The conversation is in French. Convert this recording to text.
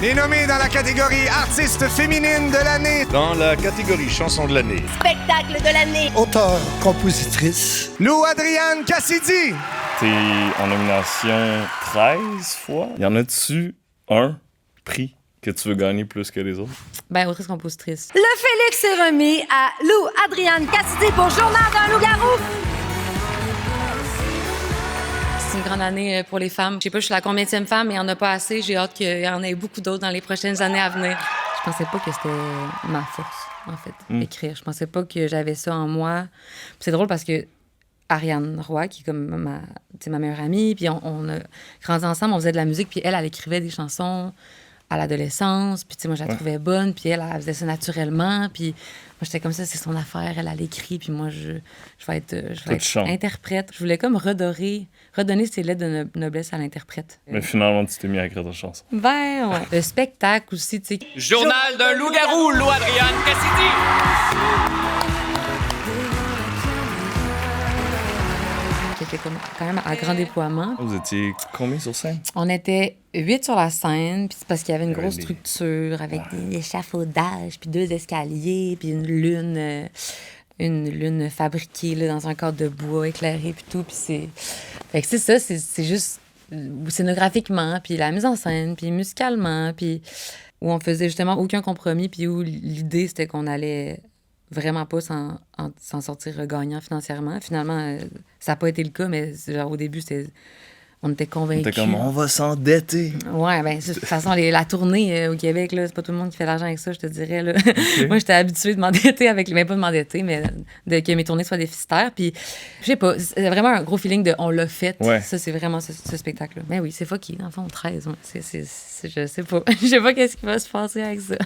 Les nommés dans la catégorie artiste féminine de l'année. Dans la catégorie chanson de l'année. Spectacle de l'année. Auteur-compositrice. Lou Adrienne Cassidy. T'es en nomination 13 fois. Y en a-tu un prix que tu veux gagner plus que les autres? Ben, autrice-compositrice. Le Félix est remis à Lou Adrienne Cassidy pour Journal d'un loup-garou. C'est une grande année pour les femmes. Je sais pas, je suis la combienième femme, mais il n'y en a pas assez. J'ai hâte qu'il y en ait beaucoup d'autres dans les prochaines années à venir. Je pensais pas que c'était ma force, en fait, écrire. Je pensais pas que j'avais ça en moi. Puis c'est drôle parce que Ariane Roy, qui est comme ma meilleure amie, puis on a grandi ensemble, on faisait de la musique, puis elle écrivait des chansons à l'adolescence, puis moi, je la trouvais bonne, puis elle faisait ça naturellement, puis moi, j'étais comme ça, c'est son affaire, elle l'écrit, puis moi, je vais être interprète. Je voulais comme redonner ses lettres de noblesse à l'interprète. Mais finalement, tu t'es mis à écrire ta chanson. Ben, ouais. Le spectacle aussi, tu sais. Journal d'un loup-garou, Lou Adrienne Cassidy. Qui était quand même à grand déploiement. Vous étiez combien sur scène? On était 8 sur la scène, puis c'est parce qu'il y avait une grosse structure avec des échafaudages, puis 2 escaliers, puis une lune fabriquée là, dans un cadre de bois éclairé, puis tout. Puis fait que c'est ça, c'est juste scénographiquement, puis la mise en scène, puis musicalement, puis où on faisait justement aucun compromis, puis où l'idée, c'était qu'on allait vraiment pas s'en sortir gagnant financièrement. Finalement, ça n'a pas été le cas, mais genre, au début, on était convaincus. On était comme, on va s'endetter. Ouais, ben de toute façon, la tournée au Québec, là, c'est pas tout le monde qui fait l'argent avec ça, je te dirais. Là. Okay. Moi, j'étais habituée de m'endetter mais pas de m'endetter, mais que mes tournées soient déficitaires. Puis, je sais pas, c'est vraiment un gros feeling de on l'a fait. Ouais. Ça, c'est vraiment ce spectacle-là. Mais oui, c'est fucké. Dans le fond, 13. Ouais. Je sais pas. Je sais pas qu'est-ce qui va se passer avec ça.